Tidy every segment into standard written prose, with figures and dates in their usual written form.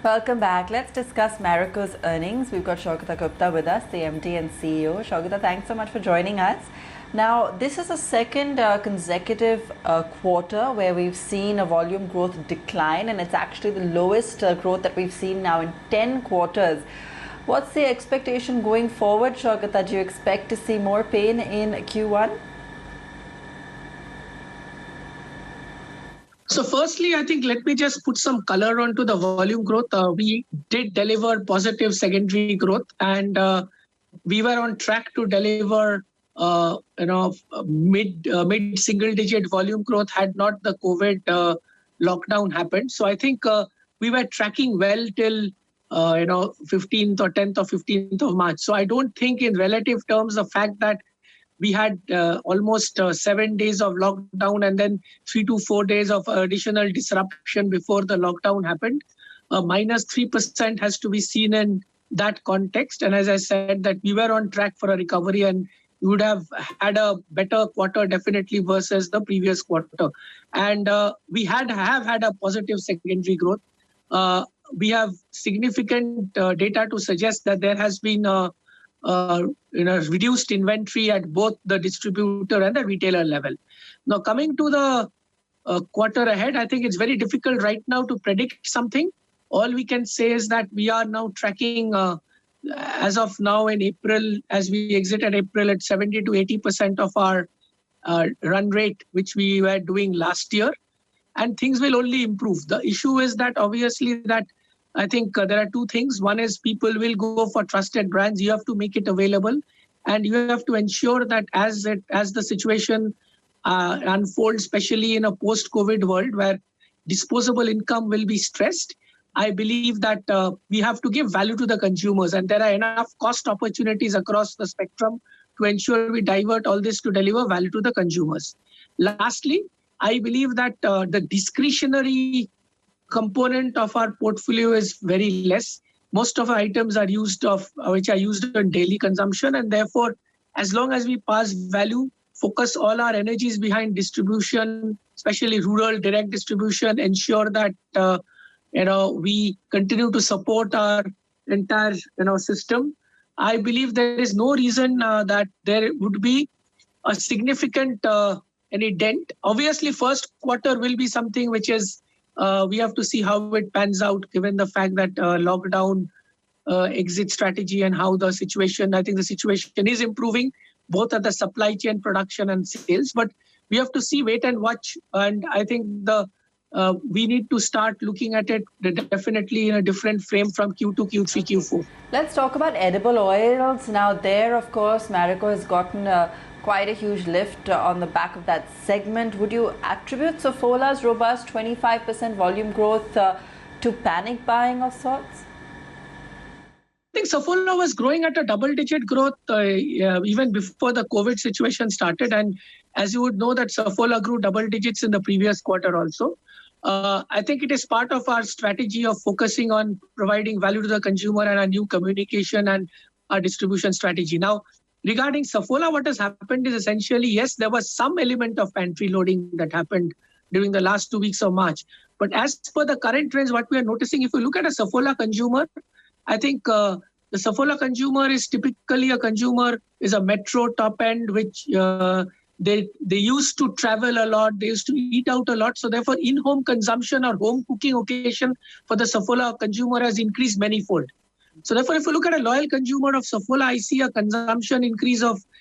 Welcome back. Let's discuss Marico's earnings. We've got Saugata Gupta with us, the MD and CEO. Saugata, thanks so much for joining us. Now, this is a second consecutive quarter where we've seen a volume growth decline, and it's actually the lowest growth that we've seen now in 10 quarters. What's the expectation going forward, Saugata? Do you expect to see more pain in Q1? So firstly, I think let me just put some color onto the volume growth. We did deliver positive secondary growth, and we were on track to deliver mid single digit volume growth had not the COVID lockdown happened. So I think we were tracking well till 15th or 10th or 15th of March. So I don't think in relative terms the fact that we had almost 7 days of lockdown and then 3 to 4 days of additional disruption before the lockdown happened. Minus 3% has to be seen in that context. And as I said, that we were on track for a recovery and we would have had a better quarter definitely versus the previous quarter. And we have had a positive secondary growth. We have significant data to suggest that there has been reduced inventory at both the distributor and the retailer level. Now, coming to the quarter ahead, I think it's very difficult right now to predict something. All we can say is that we are now tracking, as of now in April, as we exited April at 70 to 80% of our run rate, which we were doing last year. And things will only improve. The issue is that obviously that I think there are two things. One is people will go for trusted brands. You have to make it available, and you have to ensure that as the situation unfolds, especially in a post-COVID world where disposable income will be stressed, I believe that we have to give value to the consumers, and there are enough cost opportunities across the spectrum to ensure we divert all this to deliver value to the consumers. Lastly, I believe that the discretionary component of our portfolio is very less. Most of our items are which are used in daily consumption, and therefore, as long as we pass value, focus all our energies behind distribution, especially rural direct distribution, ensure that we continue to support our entire system. I believe there is no reason that there would be a significant any dent. Obviously, first quarter will be something which is we have to see how it pans out, given the fact that lockdown exit strategy and how the situation, I think the situation is improving, both at the supply chain, production and sales. But we have to see, wait and watch. And I think we need to start looking at it definitely in a different frame from Q2, Q3, Q4. Let's talk about edible oils. Now there, of course, Marico has gotten quite a huge lift on the back of that segment. Would you attribute Saugata's robust 25% volume growth to panic buying of sorts? I think Saugata was growing at a double-digit growth even before the COVID situation started. And as you would know that Saugata grew double digits in the previous quarter also. I think it is part of our strategy of focusing on providing value to the consumer and our new communication and our distribution strategy. Now, regarding Saugata, what has happened is essentially, yes, there was some element of pantry loading that happened during the last 2 weeks of March. But as per the current trends, what we are noticing, if you look at a Saugata consumer, I think the Saugata consumer is typically is a metro top end, which they used to travel a lot, they used to eat out a lot. So therefore, in-home consumption or home cooking occasion for the Saugata consumer has increased manifold. So therefore, if you look at a loyal consumer of Saugata, I see a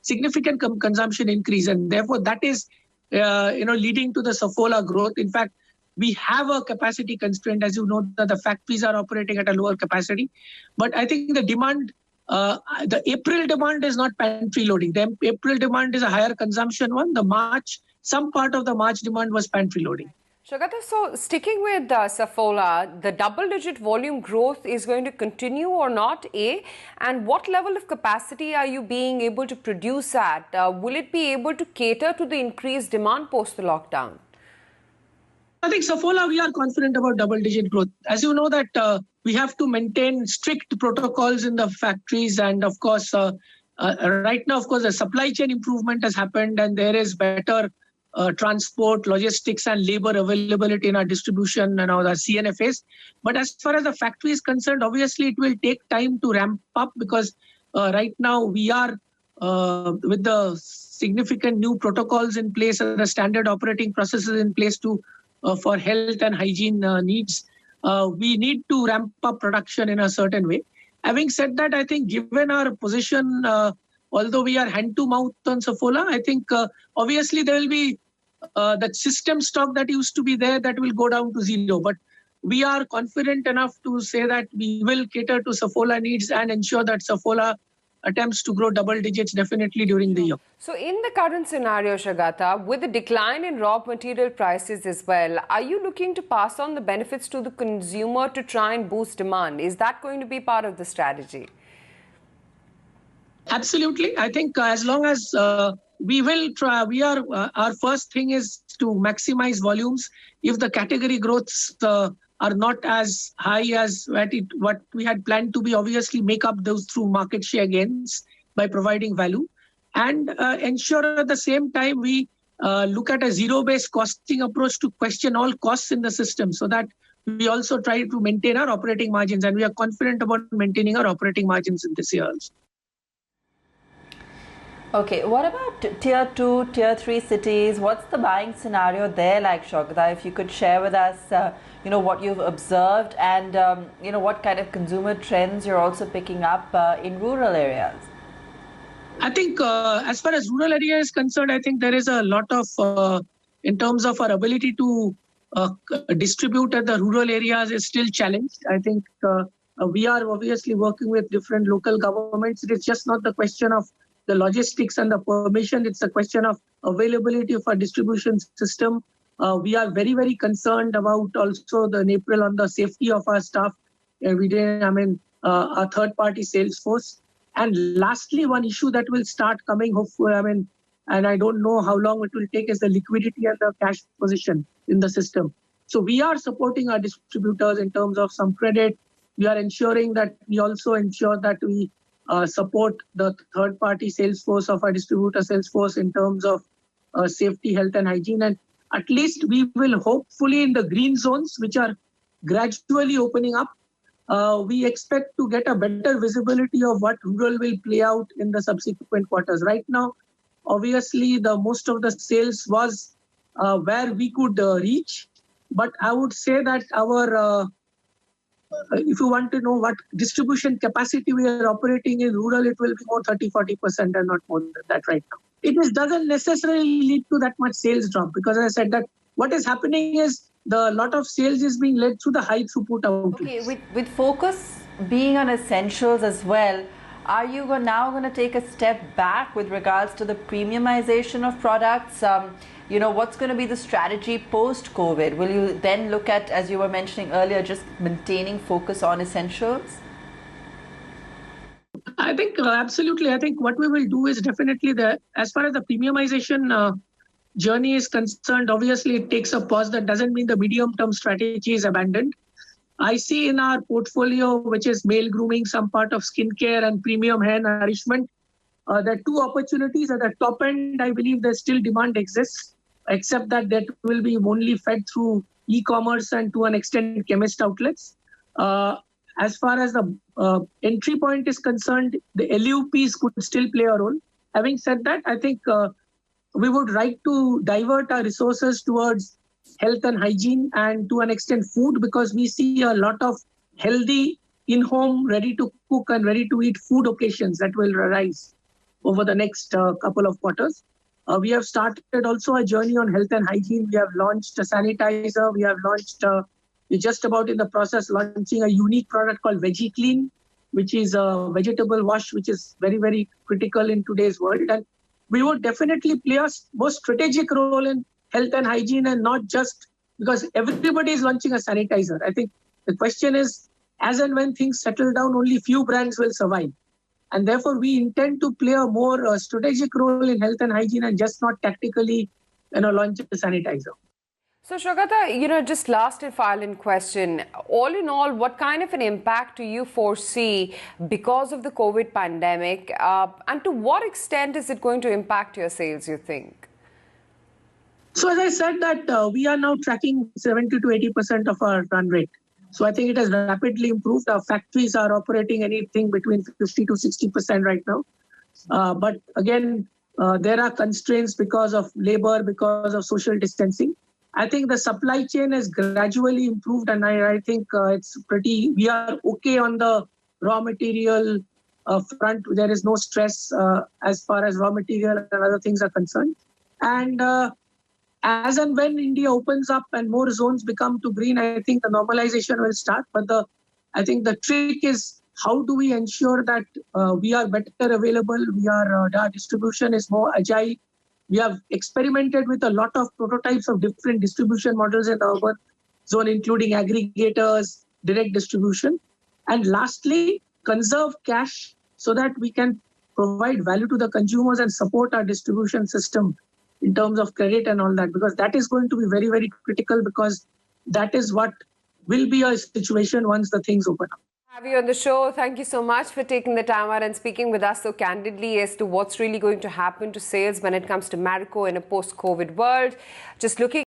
significant consumption increase. And therefore, that is, leading to the Saugata growth. In fact, we have a capacity constraint. As you know, that the factories are operating at a lower capacity. But I think the demand, the April demand is not pantry loading. The April demand is a higher consumption one. Some part of the March demand was pantry loading. Saugata, so sticking with Saugata, the double-digit volume growth is going to continue or not, A? And what level of capacity are you being able to produce at? Will it be able to cater to the increased demand post the lockdown? I think Saugata, we are confident about double-digit growth. As you know that we have to maintain strict protocols in the factories. And of course, right now, of course, the supply chain improvement has happened and there is better transport, logistics, and labor availability in our distribution and our CNFAs. But as far as the factory is concerned, obviously it will take time to ramp up because right now we are with the significant new protocols in place and the standard operating processes in place to for health and hygiene needs. We need to ramp up production in a certain way. Having said that, I think given our position, although we are hand to mouth on Saffola, I think obviously there will be that system stock that used to be there that will go down to zero. But we are confident enough to say that we will cater to Saffola needs and ensure that Saffola attempts to grow double digits definitely during the year. So in the current scenario, Saugata, with the decline in raw material prices as well, are you looking to pass on the benefits to the consumer to try and boost demand? Is that going to be part of the strategy? Absolutely. I think as long as we will try, our first thing is to maximize volumes. If the category growths are not as high as what we had planned to be, obviously make up those through market share gains by providing value, and ensure at the same time we look at a zero-based costing approach to question all costs in the system, so that we also try to maintain our operating margins, and we are confident about maintaining our operating margins in this year also. Okay, what about tier 2, tier 3 cities? What's the buying scenario there like, Saugata? If you could share with us, what you've observed and, what kind of consumer trends you're also picking up in rural areas. I think as far as rural area is concerned, I think there is a lot of, in terms of our ability to distribute at the rural areas is still challenged. I think we are obviously working with different local governments. It is just not the question of the logistics and the permission. It's a question of availability of our distribution system. We are very, very concerned about also in April on the safety of our staff. Our third-party sales force. And lastly, one issue that will start coming, hopefully, and I don't know how long it will take, is the liquidity and the cash position in the system. So we are supporting our distributors in terms of some credit. We are ensuring that we also ensure that we support the third-party sales force of our distributor sales force in terms of safety, health and hygiene. And at least we will hopefully in the green zones, which are gradually opening up, we expect to get a better visibility of what rural will play out in the subsequent quarters. Right now, obviously, the most of the sales was where we could reach. But I would say that our if you want to know what distribution capacity we are operating in rural, it will be more 30-40% and not more than that right now. It doesn't necessarily lead to that much sales drop, because as I said that what is happening is the lot of sales is being led through the high throughput outlets. Okay, with focus being on essentials as well, are you now going to take a step back with regards to the premiumization of products? What's going to be the strategy post-COVID? Will you then look at, as you were mentioning earlier, just maintaining focus on essentials? I think absolutely. I think what we will do is definitely as far as the premiumization journey is concerned, obviously it takes a pause. That doesn't mean the medium-term strategy is abandoned. I see in our portfolio, which is male grooming, some part of skincare and premium hair nourishment, there are two opportunities. At the top end, I believe there still demand exists, except that will be only fed through e-commerce and to an extent chemist outlets. As far as the entry point is concerned, the LUPs could still play a role. Having said that, I think we would like to divert our resources towards health and hygiene and to an extent food, because we see a lot of healthy in-home, ready-to-cook and ready-to-eat food occasions that will arise over the next couple of quarters. We have started also a journey on health and hygiene. We have launched a sanitizer. We have launched, we're just about in the process launching a unique product called Veggie Clean, which is a vegetable wash, which is very, very critical in today's world. And we would definitely play a more strategic role in health and hygiene, and not just because everybody is launching a sanitizer. I think the question is, as and when things settle down, only few brands will survive. And therefore, we intend to play a more strategic role in health and hygiene and just not tactically, launch a sanitizer. So, Saugata, just last and final question. All in all, what kind of an impact do you foresee because of the COVID pandemic? And to what extent is it going to impact your sales, you think? So as I said that we are now tracking 70 to 80% of our run rate. So I think it has rapidly improved. Our factories are operating anything between 50 to 60% right now. But again, there are constraints because of labor, because of social distancing. I think the supply chain has gradually improved, and I think we are okay on the raw material front. There is no stress as far as raw material and other things are concerned. And as and when India opens up and more zones become to green, I think the normalization will start. But I think the trick is how do we ensure that we are better available, our distribution is more agile. We have experimented with a lot of prototypes of different distribution models in the urban zone, including aggregators, direct distribution. And lastly, conserve cash so that we can provide value to the consumers and support our distribution system in terms of credit and all that, because that is going to be very, very critical, because that is what will be a situation once the things open up. Have you on the show. Thank you so much for taking the time out and speaking with us so candidly as to what's really going to happen to sales when it comes to Marico in a post-COVID world. Just looking